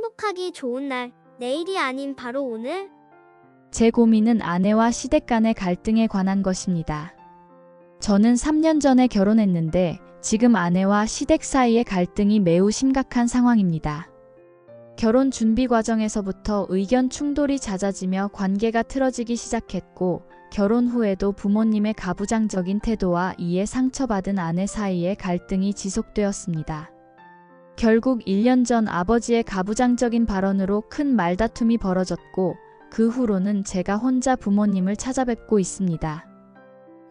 행복하기 좋은 날, 내일이 아닌 바로 오늘. 제 고민은 아내와 시댁 간의 갈등에 관한 것입니다. 저는 3년 전에 결혼했는데 지금 아내와 시댁 사이의 갈등이 매우 심각한 상황입니다. 결혼 준비 과정에서부터 의견 충돌이 잦아지며 관계가 틀어지기 시작했고, 결혼 후에도 부모님의 가부장적인 태도와 이에 상처받은 아내 사이에 갈등이 지속되었습니다. 결국 1년 전 아버지의 가부장적인 발언으로 큰 말다툼이 벌어졌고, 그 후로는 제가 혼자 부모님을 찾아뵙고 있습니다.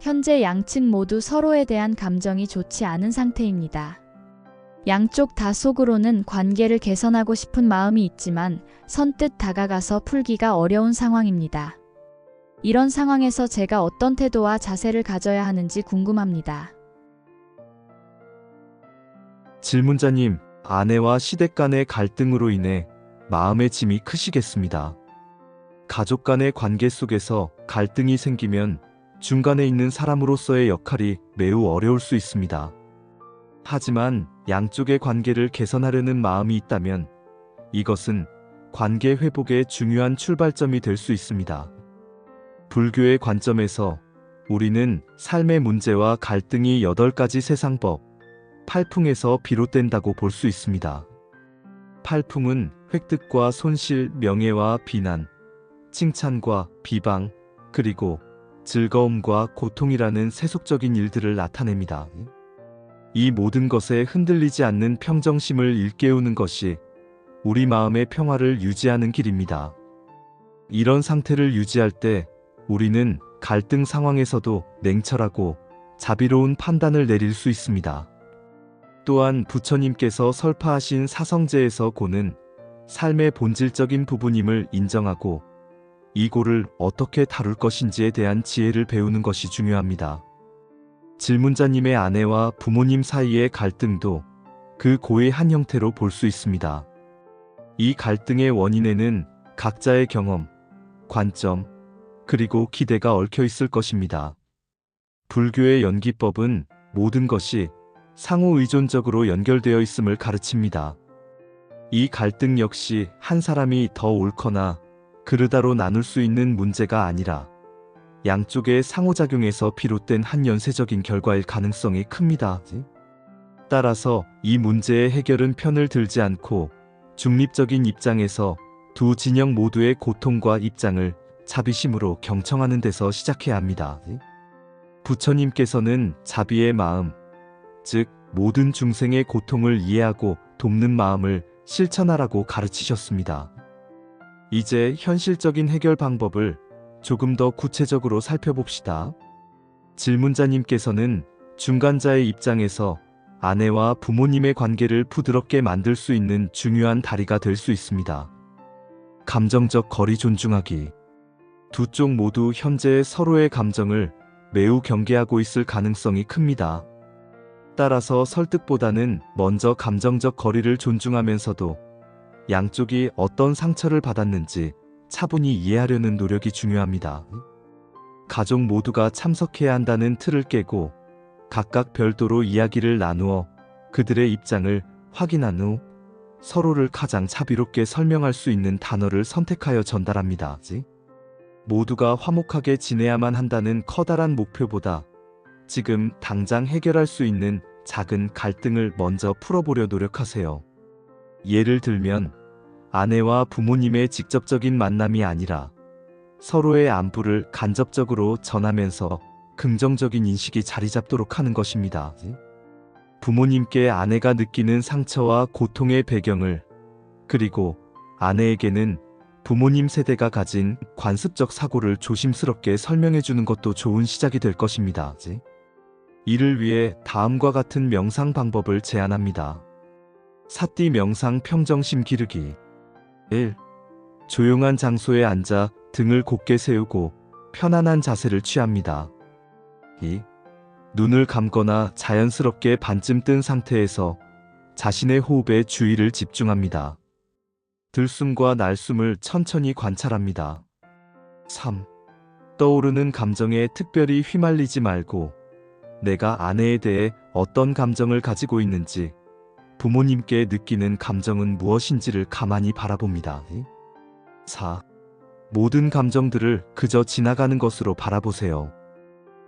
현재 양측 모두 서로에 대한 감정이 좋지 않은 상태입니다. 양쪽 다 속으로는 관계를 개선하고 싶은 마음이 있지만 선뜻 다가가서 풀기가 어려운 상황입니다. 이런 상황에서 제가 어떤 태도와 자세를 가져야 하는지 궁금합니다. 질문자님, 아내와 시댁 간의 갈등으로 인해 마음의 짐이 크시겠습니다. 가족 간의 관계 속에서 갈등이 생기면 중간에 있는 사람으로서의 역할이 매우 어려울 수 있습니다. 하지만 양쪽의 관계를 개선하려는 마음이 있다면 이것은 관계 회복의 중요한 출발점이 될 수 있습니다. 불교의 관점에서 우리는 삶의 문제와 갈등이 8가지 세상법, 팔풍에서 비롯된다고 볼 수 있습니다. 팔풍은 획득과 손실, 명예와 비난, 칭찬과 비방, 그리고 즐거움과 고통이라는 세속적인 일들을 나타냅니다. 이 모든 것에 흔들리지 않는 평정심을 일깨우는 것이 우리 마음의 평화를 유지하는 길입니다. 이런 상태를 유지할 때 우리는 갈등 상황에서도 냉철하고 자비로운 판단을 내릴 수 있습니다. 또한 부처님께서 설파하신 사성제에서 고는 삶의 본질적인 부분임을 인정하고 이 고를 어떻게 다룰 것인지에 대한 지혜를 배우는 것이 중요합니다. 질문자님의 아내와 부모님 사이의 갈등도 그 고의 한 형태로 볼 수 있습니다. 이 갈등의 원인에는 각자의 경험, 관점, 그리고 기대가 얽혀 있을 것입니다. 불교의 연기법은 모든 것이 상호 의존적으로 연결되어 있음을 가르칩니다. 이 갈등 역시 한 사람이 더 옳거나 그르다로 나눌 수 있는 문제가 아니라 양쪽의 상호작용에서 비롯된 한 연쇄적인 결과일 가능성이 큽니다. 따라서 이 문제의 해결은 편을 들지 않고 중립적인 입장에서 두 진영 모두의 고통과 입장을 자비심으로 경청하는 데서 시작해야 합니다. 부처님께서는 자비의 마음, 즉 모든 중생의 고통을 이해하고 돕는 마음을 실천하라고 가르치셨습니다. 이제 현실적인 해결 방법을 조금 더 구체적으로 살펴봅시다. 질문자님께서는 중간자의 입장에서 아내와 부모님의 관계를 부드럽게 만들 수 있는 중요한 다리가 될 수 있습니다. 감정적 거리 존중하기. 두 쪽 모두 현재 서로의 감정을 매우 경계하고 있을 가능성이 큽니다. 따라서 설득보다는 먼저 감정적 거리를 존중하면서도 양쪽이 어떤 상처를 받았는지 차분히 이해하려는 노력이 중요합니다. 가족 모두가 참석해야 한다는 틀을 깨고 각각 별도로 이야기를 나누어 그들의 입장을 확인한 후 서로를 가장 자비롭게 설명할 수 있는 단어를 선택하여 전달합니다. 모두가 화목하게 지내야만 한다는 커다란 목표보다 지금 당장 해결할 수 있는 작은 갈등을 먼저 풀어보려 노력하세요. 예를 들면 아내와 부모님의 직접적인 만남이 아니라 서로의 안부를 간접적으로 전하면서 긍정적인 인식이 자리 잡도록 하는 것입니다. 부모님께 아내가 느끼는 상처와 고통의 배경을, 그리고 아내에게는 부모님 세대가 가진 관습적 사고를 조심스럽게 설명해 주는 것도 좋은 시작이 될 것입니다. 이를 위해 다음과 같은 명상 방법을 제안합니다. 사띠 명상 평정심 기르기. 1. 조용한 장소에 앉아 등을 곧게 세우고 편안한 자세를 취합니다. 2. 눈을 감거나 자연스럽게 반쯤 뜬 상태에서 자신의 호흡에 주의를 집중합니다. 들숨과 날숨을 천천히 관찰합니다. 3. 떠오르는 감정에 특별히 휘말리지 말고 내가 아내에 대해 어떤 감정을 가지고 있는지 부모님께 느끼는 감정은 무엇인지를 가만히 바라봅니다. 4. 모든 감정들을 그저 지나가는 것으로 바라보세요.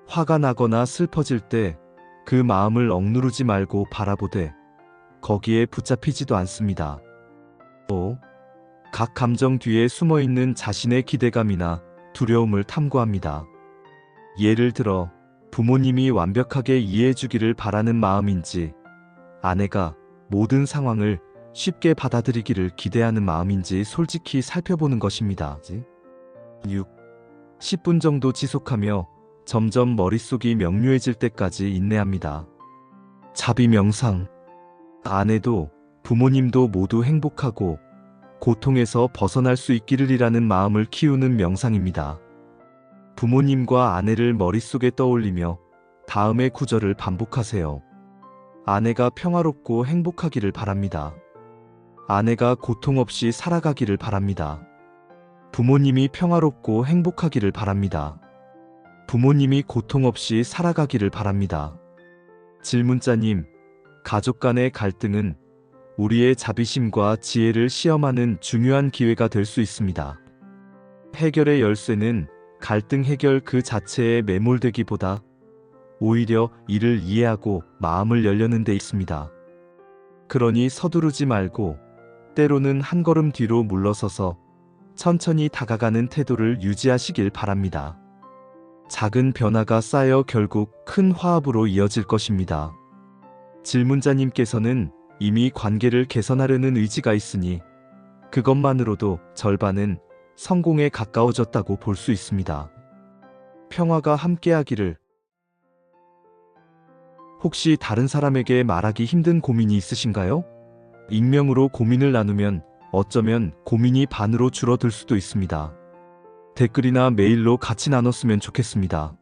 화가 나거나 슬퍼질 때 그 마음을 억누르지 말고 바라보되 거기에 붙잡히지도 않습니다. 5. 각 감정 뒤에 숨어 있는 자신의 기대감이나 두려움을 탐구합니다. 예를 들어 부모님이 완벽하게 이해해 주기를 바라는 마음인지, 아내가 모든 상황을 쉽게 받아들이기를 기대하는 마음인지 솔직히 살펴보는 것입니다. 6. 10분 정도 지속하며 점점 머릿속이 명료해질 때까지 인내합니다. 자비 명상. 아내도 부모님도 모두 행복하고 고통에서 벗어날 수 있기를이라는 마음을 키우는 명상입니다. 부모님과 아내를 머릿속에 떠올리며 다음의 구절을 반복하세요. 아내가 평화롭고 행복하기를 바랍니다. 아내가 고통 없이 살아가기를 바랍니다. 부모님이 평화롭고 행복하기를 바랍니다. 부모님이 고통 없이 살아가기를 바랍니다. 질문자님, 가족 간의 갈등은 우리의 자비심과 지혜를 시험하는 중요한 기회가 될 수 있습니다. 해결의 열쇠는 갈등 해결 그 자체에 매몰되기보다 오히려 이를 이해하고 마음을 열려는 데 있습니다. 그러니 서두르지 말고 때로는 한 걸음 뒤로 물러서서 천천히 다가가는 태도를 유지하시길 바랍니다. 작은 변화가 쌓여 결국 큰 화합으로 이어질 것입니다. 질문자님께서는 이미 관계를 개선하려는 의지가 있으니 그것만으로도 절반은 성공에 가까워졌다고 볼 수 있습니다. 평화가 함께하기를. 혹시 다른 사람에게 말하기 힘든 고민이 있으신가요? 익명으로 고민을 나누면 어쩌면 고민이 반으로 줄어들 수도 있습니다. 댓글이나 메일로 같이 나눴으면 좋겠습니다.